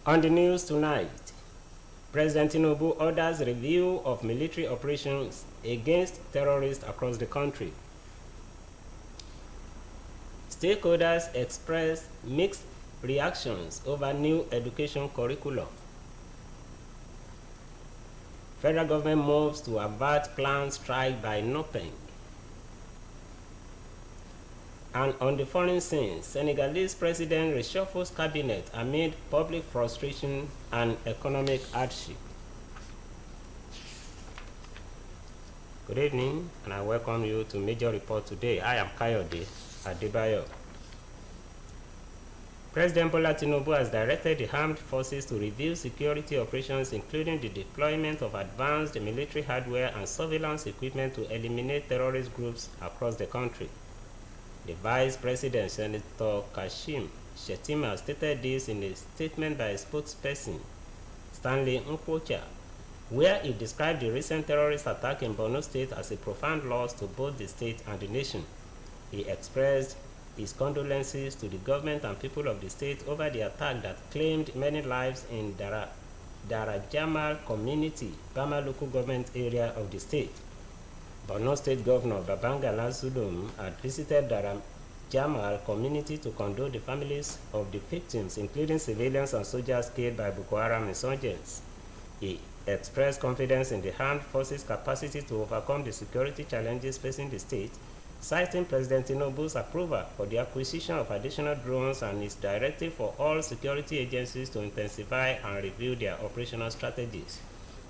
On the news tonight, President Tinubu orders review of military operations against terrorists across the country. Stakeholders express mixed reactions over new education curriculum. Federal government moves to avert planned strike by NOPENG. And on the foreign scene, Senegalese president reshuffles cabinet amid public frustration and economic hardship. Good evening, and I welcome you to Major Report today. I am Kayode Adebayo. President Bola Tinubu has directed the armed forces to review security operations, including the deployment of advanced military hardware and surveillance equipment to eliminate terrorist groups across the country. The Vice President, Senator Kashim Shettima, stated this in a statement by a spokesperson, Stanley Nkwocha, where he described the recent terrorist attack in Borno State as a profound loss to both the state and the nation. He expressed his condolences to the government and people of the state over the attack that claimed many lives in Darajamal community, Bama local government area of the state. Borno State Governor Babangala Zulum had visited Darajamal community to condole the families of the victims, including civilians and soldiers killed by Boko Haram insurgents. He expressed confidence in the armed forces' capacity to overcome the security challenges facing the state, citing President Tinubu's approval for the acquisition of additional drones and his directive for all security agencies to intensify and review their operational strategies.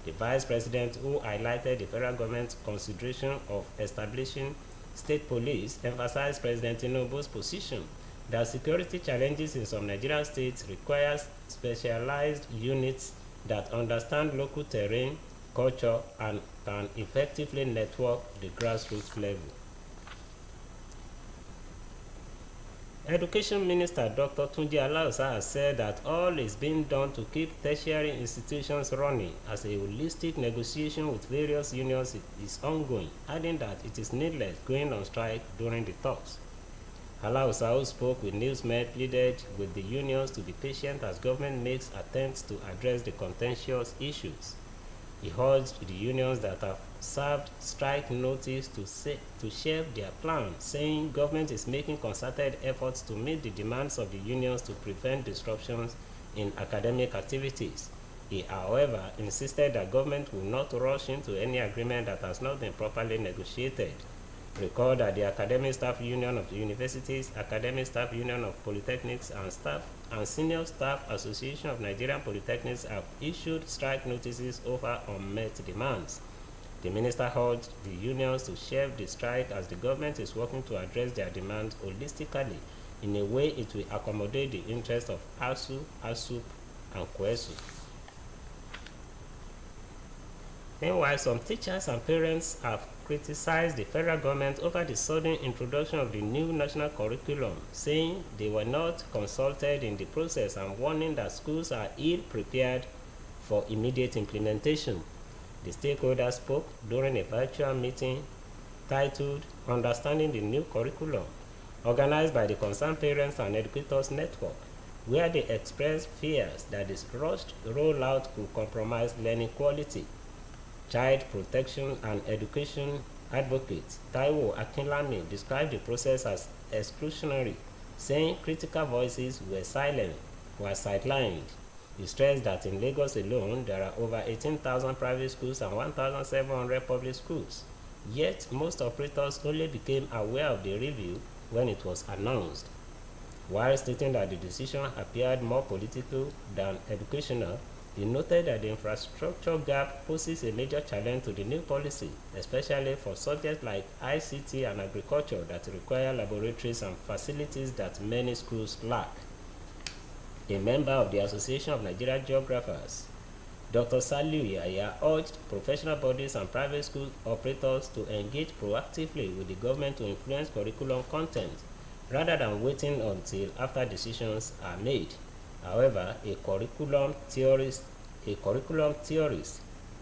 The Vice President, who highlighted the federal government's consideration of establishing state police, emphasized President Tinubu's position that security challenges in some Nigerian states require specialized units that understand local terrain, culture, and can effectively network the grassroots level. Education Minister Dr. Tunji Alausa has said that all is being done to keep tertiary institutions running as a holistic negotiation with various unions is ongoing, adding that it is needless going on strike during the talks. Alausa, who spoke with newsmen, pleaded with the unions to be patient as government makes attempts to address the contentious issues. He urged the unions that have served strike notice to shelve their plans, saying government is making concerted efforts to meet the demands of the unions to prevent disruptions in academic activities. He, however, insisted that government will not rush into any agreement that has not been properly negotiated. Recall that the Academic Staff Union of the Universities, Academic Staff Union of Polytechnics, and Staff and Senior Staff Association of Nigerian Polytechnics have issued strike notices over unmet demands. The minister urged the unions to shelve the strike as the government is working to address their demands holistically in a way it will accommodate the interests of ASU, ASUP, and KWESU. Meanwhile, some teachers and parents have criticized the federal government over the sudden introduction of the new national curriculum, saying they were not consulted in the process and warning that schools are ill-prepared for immediate implementation. The stakeholders spoke during a virtual meeting titled Understanding the New Curriculum, organized by the Concerned Parents and Educators Network, where they expressed fears that this rushed rollout could compromise learning quality. Child protection and education advocate Taiwo Akinlami described the process as exclusionary, saying critical voices were sidelined. He stressed that in Lagos alone, there are over 18,000 private schools and 1,700 public schools. Yet, most operators only became aware of the review when it was announced. While stating that the decision appeared more political than educational, he noted that the infrastructure gap poses a major challenge to the new policy, especially for subjects like ICT and agriculture that require laboratories and facilities that many schools lack. A member of the Association of Nigerian Geographers, Dr. Saliu Yaya, urged professional bodies and private school operators to engage proactively with the government to influence curriculum content rather than waiting until after decisions are made. However, a curriculum theorist,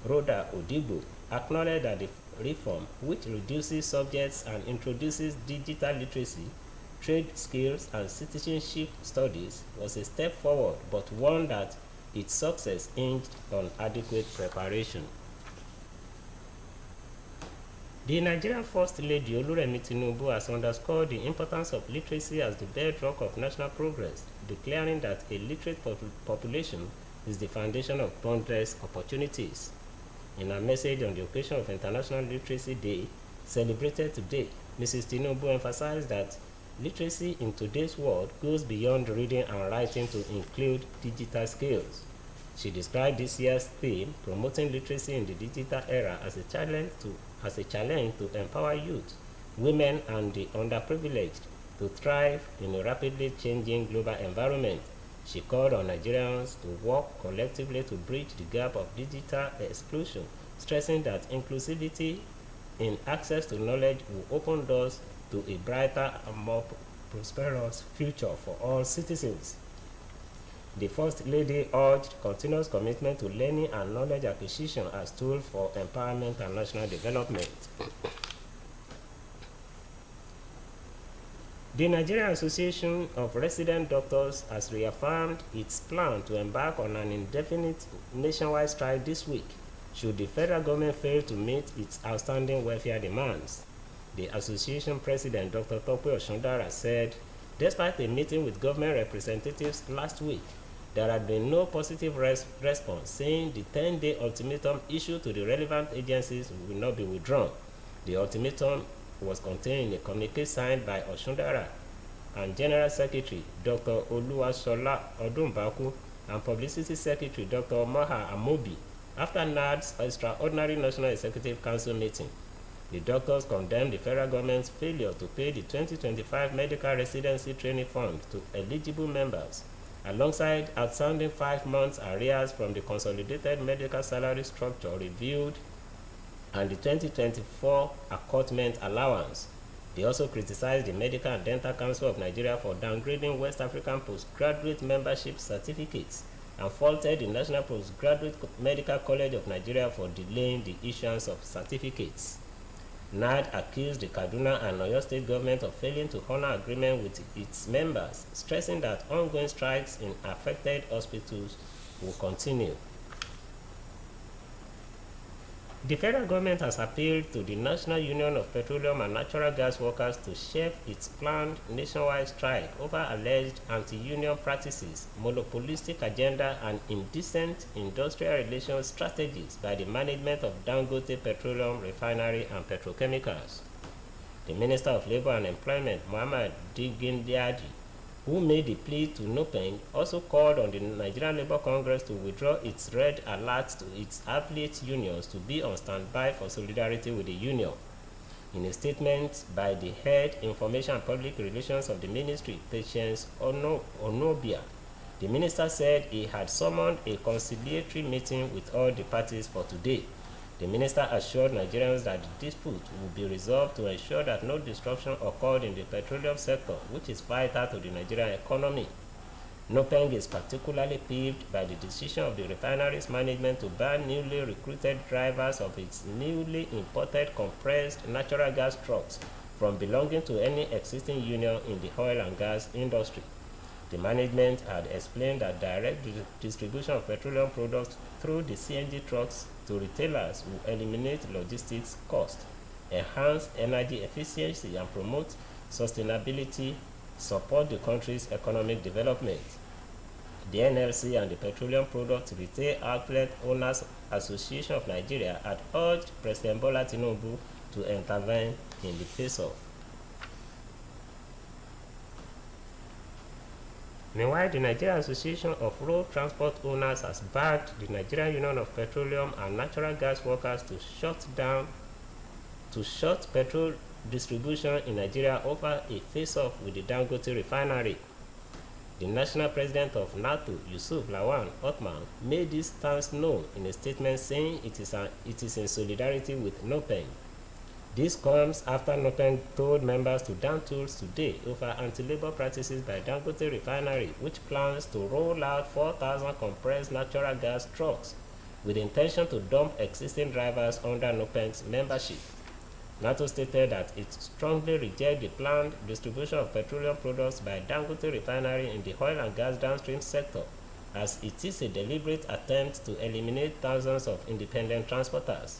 Rhoda Odibo, acknowledged that the reform, which reduces subjects and introduces digital literacy, trade skills, and citizenship studies, was a step forward, but one that its success hinged on adequate preparation. The Nigerian First Lady Oluremi Tinubu has underscored the importance of literacy as the bedrock of national progress, declaring that a literate population is the foundation of boundless opportunities. In her message on the occasion of International Literacy Day, celebrated today, Mrs. Tinubu emphasized that literacy in today's world goes beyond reading and writing to include digital skills. She described this year's theme, promoting literacy in the digital era, as a challenge to empower youth, women, and the underprivileged to thrive in a rapidly changing global environment. She called on Nigerians to work collectively to bridge the gap of digital exclusion, stressing that inclusivity in access to knowledge will open doors to a brighter and more prosperous future for all citizens. The First Lady urged continuous commitment to learning and knowledge acquisition as tools for empowerment and national development. The Nigerian Association of Resident Doctors has reaffirmed its plan to embark on an indefinite nationwide strike this week should the federal government fail to meet its outstanding welfare demands. The association president, Dr. Tope Oshundara, said, despite a meeting with government representatives last week, there had been no positive response, saying the 10-day ultimatum issued to the relevant agencies will not be withdrawn. The ultimatum was contained in a communique signed by Oshundara and General Secretary Dr. Oluwasola Odunbaku and Publicity Secretary Dr. Maha Amobi after NAD's Extraordinary National Executive Council meeting. The doctors condemned the federal government's failure to pay the 2025 Medical Residency Training Fund to eligible members, alongside outstanding 5 months arrears from the Consolidated Medical Salary Structure reviewed and the 2024 Accottment Allowance. They also criticized the Medical and Dental Council of Nigeria for downgrading West African postgraduate membership certificates and faulted the National Postgraduate Medical College of Nigeria for delaying the issuance of certificates. NAD accused the Kaduna and Oyo State government of failing to honor agreement with its members, stressing that ongoing strikes in affected hospitals will continue. The federal government has appealed to the National Union of Petroleum and Natural Gas Workers to shelve its planned nationwide strike over alleged anti-union practices, monopolistic agenda, and indecent industrial relations strategies by the management of Dangote Petroleum Refinery and Petrochemicals. The Minister of Labour and Employment, Muhammad Digindiadi, who made the plea to NOPENG, also called on the Nigerian Labour Congress to withdraw its red alert to its affiliate unions to be on standby for solidarity with the union. In a statement by the head Information and Public Relations of the Ministry, Patience Onobia, the minister said he had summoned a conciliatory meeting with all the parties for today. The minister assured Nigerians that the dispute will be resolved to ensure that no disruption occurred in the petroleum sector, which is vital to the Nigerian economy. NOPENG is particularly peeved by the decision of the refinery's management to ban newly recruited drivers of its newly imported compressed natural gas trucks from belonging to any existing union in the oil and gas industry. The management had explained that direct distribution of petroleum products through the CNG trucks to retailers will eliminate logistics costs, enhance energy efficiency, and promote sustainability, support the country's economic development. The NLC and the Petroleum Product Retail Outlet Owners Association of Nigeria had urged President Bola Tinubu to intervene in the face-off. Meanwhile, the Nigerian Association of Road Transport Owners has backed the Nigerian Union of Petroleum and Natural Gas Workers to shut petrol distribution in Nigeria over a face-off with the Dangote refinery. The national president of NATO, Yusuf Lawan Othman, made this stance known in a statement saying it is in solidarity with NOPENG. This comes after NOPENG told members to down tools today over anti-labor practices by Dangote Refinery, which plans to roll out 4,000 compressed natural gas trucks with the intention to dump existing drivers under NOPENG's membership. NATO stated that it strongly rejects the planned distribution of petroleum products by Dangote Refinery in the oil and gas downstream sector, as it is a deliberate attempt to eliminate thousands of independent transporters.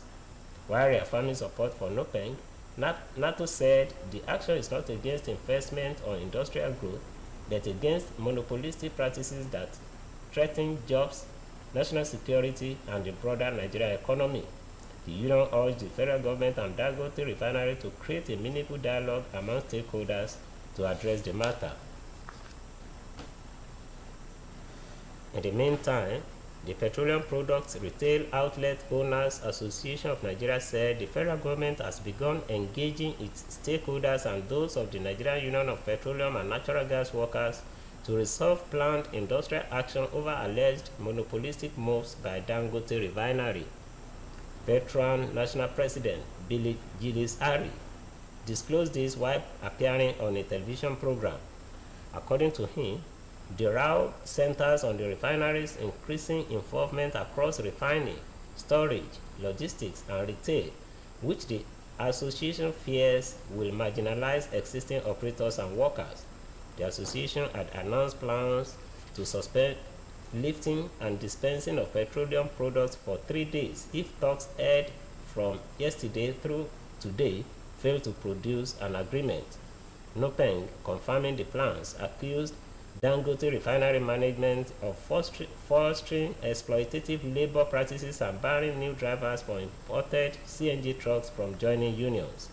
While reaffirming support for NOPENG, NATO said the action is not against investment or industrial growth, but against monopolistic practices that threaten jobs, national security, and the broader Nigerian economy. The union urged the federal government and Dangote refinery to create a meaningful dialogue among stakeholders to address the matter. In the meantime, the Petroleum Products Retail Outlet Owners Association of Nigeria said the federal government has begun engaging its stakeholders and those of the Nigerian Union of Petroleum and Natural Gas Workers to resolve planned industrial action over alleged monopolistic moves by Dangote Refinery. Petron National President Billy Gillis Harry disclosed this while appearing on a television program. According to him, the row centers on the refinery's increasing involvement across refining, storage, logistics, and retail, which the association fears will marginalize existing operators and workers. The association had announced plans to suspend lifting and dispensing of petroleum products for 3 days if talks held from yesterday through today fail to produce an agreement. NOPENG, confirming the plans, accused Dangote Refinery management of fostering exploitative labor practices and barring new drivers for imported CNG trucks from joining unions.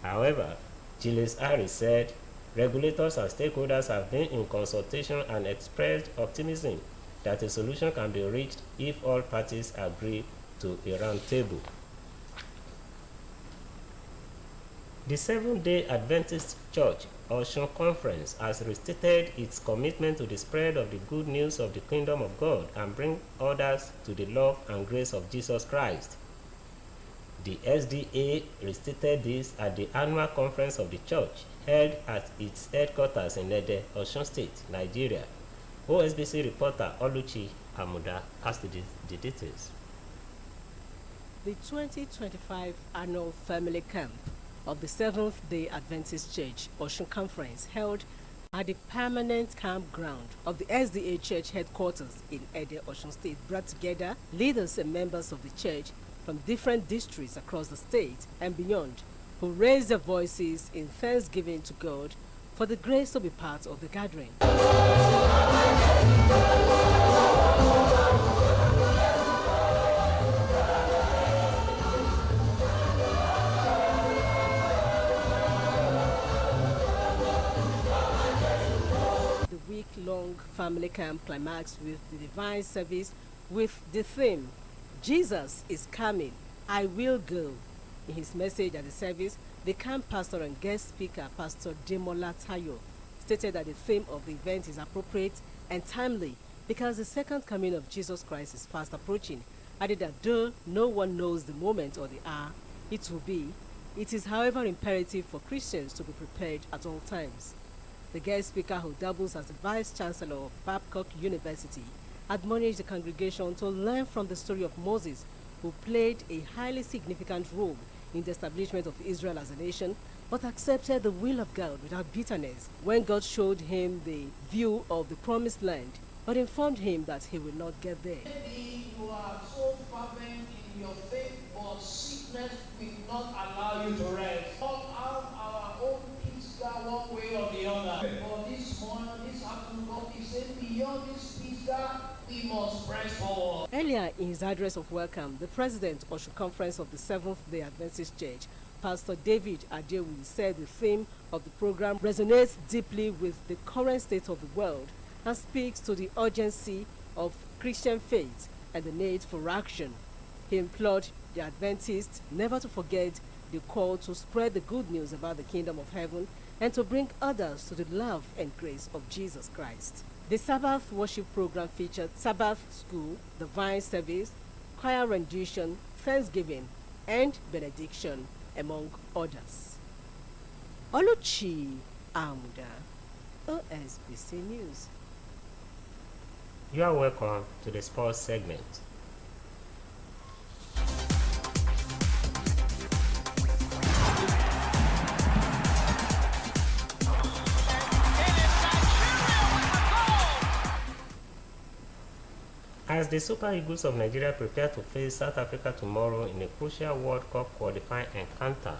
However, Gilles Harris said regulators and stakeholders have been in consultation and expressed optimism that a solution can be reached if all parties agree to a round table. The Seventh-day Adventist Church Osun Conference has restated its commitment to the spread of the good news of the kingdom of God and bring others to the love and grace of Jesus Christ. The SDA restated this at the annual conference of the church held at its headquarters in Ede, Osun State, Nigeria. OSBC reporter Oluchi Amuda has the details. The 2025 annual family camp of the Seventh-day Adventist Church Osun Conference held at the permanent campground of the SDA Church headquarters in Ede, Osun State brought together leaders and members of the church from different districts across the state and beyond, who raised their voices in thanksgiving to God for the grace to be part of the gathering. The week-long family camp climaxed with the divine service with the theme, Jesus is coming, I will go. In his message at the service, the camp pastor and guest speaker, Pastor Demola Tayo, stated that the theme of the event is appropriate and timely because the second coming of Jesus Christ is fast approaching. Added that though no one knows the moment or the hour it will be, it is however imperative for Christians to be prepared at all times. The guest speaker, who doubles as the Vice Chancellor of Babcock University, admonished the congregation to learn from the story of Moses, who played a highly significant role in the establishment of Israel as a nation, but accepted the will of God without bitterness when God showed him the view of the promised land, but informed him that he will not get there. Maybe you are so fervent in your faith, but sickness will not allow you to rest. All have our own peace one way or the other. But this morning, this afternoon, God is saying, beyond this peace, we must press forward. Earlier in his address of welcome, the President of the Conference of the Seventh-day Adventist Church, Pastor David Adewi, said the theme of the program resonates deeply with the current state of the world and speaks to the urgency of Christian faith and the need for action. He implored the Adventists never to forget the call to spread the good news about the kingdom of heaven and to bring others to the love and grace of Jesus Christ. The Sabbath worship program featured Sabbath school, divine service, choir rendition, thanksgiving, and benediction, among others. Oluchi Amuda, OSBC News. You are welcome to the sports segment. As the Super Eagles of Nigeria prepare to face South Africa tomorrow in a crucial World Cup qualifying encounter,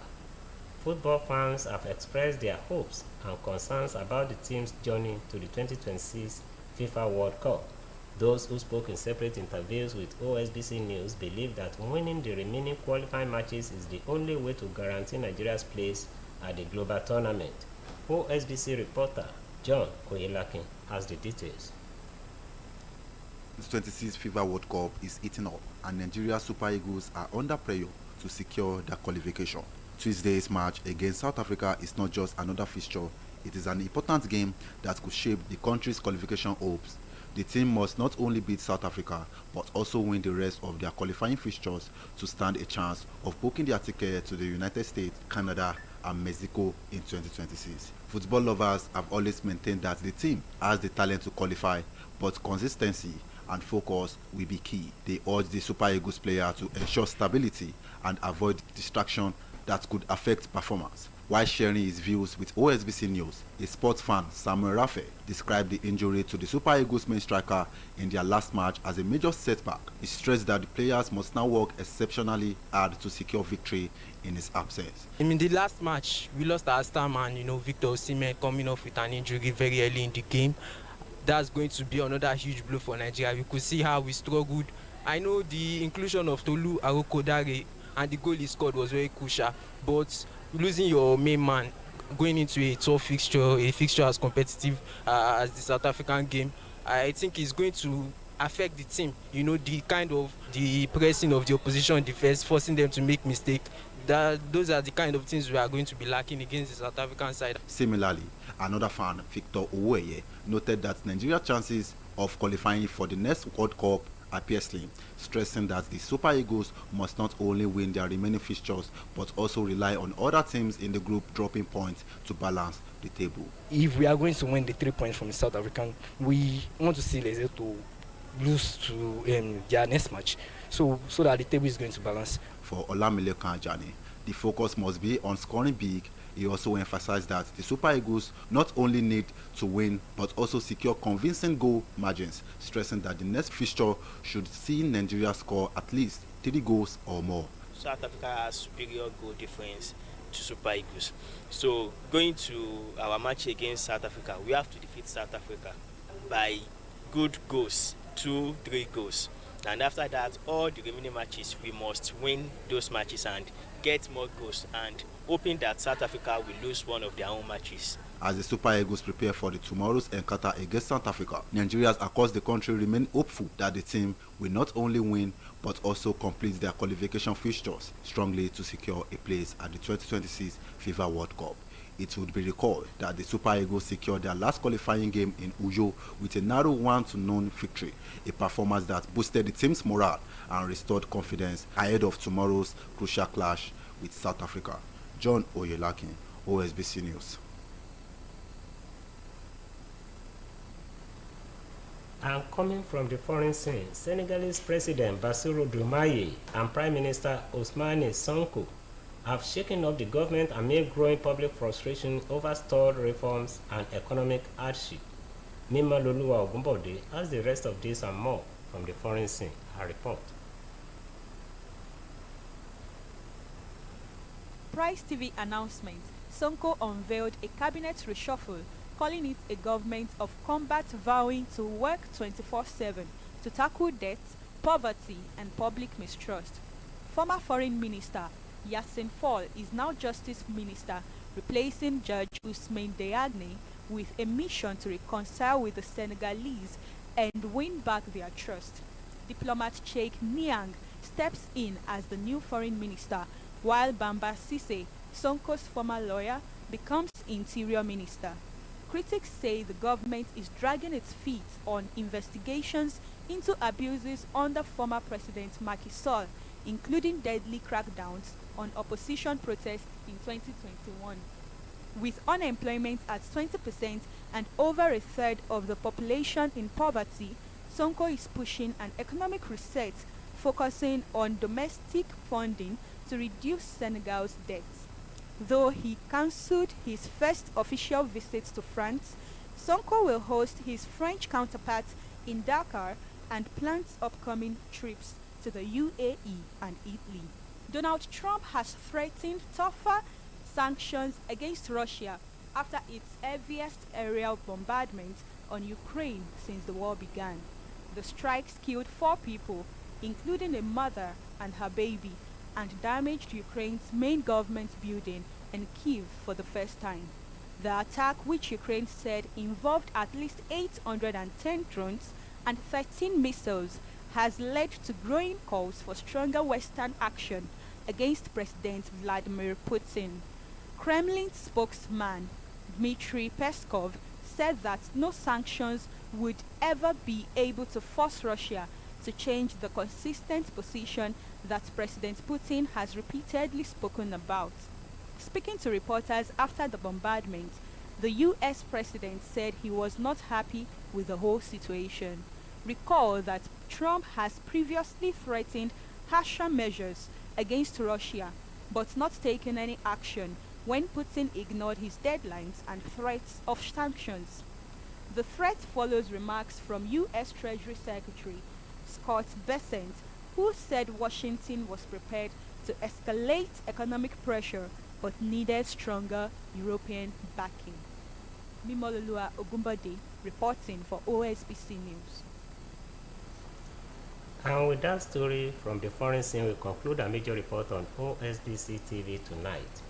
football fans have expressed their hopes and concerns about the team's journey to the 2026 FIFA World Cup. Those who spoke in separate interviews with OSBC News believe that winning the remaining qualifying matches is the only way to guarantee Nigeria's place at the global tournament. OSBC reporter John Oyelakin has the details. The 26th FIFA World Cup is heating up, and Nigeria Super Eagles are under pressure to secure their qualification. Tuesday's match against South Africa is not just another fixture, it is an important game that could shape the country's qualification hopes. The team must not only beat South Africa, but also win the rest of their qualifying fixtures to stand a chance of booking their ticket to the United States, Canada, and Mexico in 2026. Football lovers have always maintained that the team has the talent to qualify, but consistency and focus will be key. They urge the Super Eagles player to ensure stability and avoid distraction that could affect performance. While sharing his views with OSBC News, a sports fan, Samuel Rafe, described the injury to the Super Eagles main striker in their last match as a major setback. He stressed that the players must now work exceptionally hard to secure victory in his absence. In the last match, we lost our star man, Victor Osun, coming off with an injury very early in the game. That's going to be another huge blow for Nigeria. We could see how we struggled. I know the inclusion of Tolu Arokodare and the goal he scored was very crucial, but losing your main man going into a tough fixture, a fixture as competitive as the South African game, I think is going to affect the team. The kind of the pressing of the opposition defense, forcing them to make mistakes. Those are the kind of things we are going to be lacking against the South African side. Similarly, another fan, Victor Oweye, noted that Nigeria's chances of qualifying for the next World Cup appear slim, stressing that the Super Eagles must not only win their remaining fixtures but also rely on other teams in the group dropping points to balance the table. If we are going to win the 3 points from the South African, we want to see Lesotho lose to their next match, so that the table is going to balance. For Olamide Kanjani, the focus must be on scoring big. He also emphasized that the Super Eagles not only need to win but also secure convincing goal margins, stressing that the next fixture should see Nigeria score at least 3 goals or more. South Africa has superior goal difference to Super Eagles. So going to our match against South Africa, we have to defeat South Africa by good goals, 2-3 goals. And after that, all the remaining matches, we must win those matches and get more goals, and hoping that South Africa will lose one of their own matches. As the Super Eagles prepare for the tomorrow's encounter against South Africa, Nigerians across the country remain hopeful that the team will not only win but also complete their qualification fixtures strongly to secure a place at the 2026 FIFA World Cup. It would be recalled that the Super Eagles secured their last qualifying game in Uyo with a narrow 1-0 victory, a performance that boosted the team's morale and restored confidence ahead of tomorrow's crucial clash with South Africa. John Oyelakin, OSBC News. And coming from the foreign scene, Senegalese President Bassirou Diomaye and Prime Minister Ousmane Sonko have shaken up the government amid growing public frustration over stalled reforms and economic hardship. Mima Loluwa Ogunbode has the rest of this and more from the foreign scene. A report. Price TV announcement. Sonko unveiled a cabinet reshuffle, calling it a government of combat, vowing to work 24/7 to tackle debt, poverty, and public mistrust. Former Foreign Minister Yassine Fall is now Justice Minister, replacing Judge Ousmane Diagne, with a mission to reconcile with the Senegalese and win back their trust. Diplomat Cheikh Niang steps in as the new foreign minister, while Bamba Cissé, Sonko's former lawyer, becomes interior minister. Critics say the government is dragging its feet on investigations into abuses under former President Macky Sall, including deadly crackdowns on opposition protests in 2021. With unemployment at 20% and over a third of the population in poverty, Sonko is pushing an economic reset, focusing on domestic funding to reduce Senegal's debts. Though he cancelled his first official visit to France, Sonko will host his French counterpart in Dakar and plans upcoming trips to the UAE and Italy. Donald Trump has threatened tougher sanctions against Russia after its heaviest aerial bombardment on Ukraine since the war began. The strikes killed 4 people, including a mother and her baby, and damaged Ukraine's main government building in Kyiv for the first time. The attack, which Ukraine said involved at least 810 drones and 13 missiles, has led to growing calls for stronger Western action against President Vladimir Putin. Kremlin spokesman Dmitry Peskov said that no sanctions would ever be able to force Russia to change the consistent position that President Putin has repeatedly spoken about. Speaking to reporters after the bombardment, the US president said he was not happy with the whole situation. Recall that Trump has previously threatened harsher measures against Russia, but not taken any action when Putin ignored his deadlines and threats of sanctions. The threat follows remarks from US Treasury Secretary Scott Bessent, who said Washington was prepared to escalate economic pressure but needed stronger European backing. Mimololua Ogunbode reporting for OSBC News. And with that story from the foreign scene, we conclude a major report on OSBC TV tonight.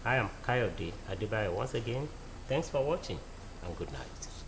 I am Kayode Adebayo once again. Thanks for watching and good night.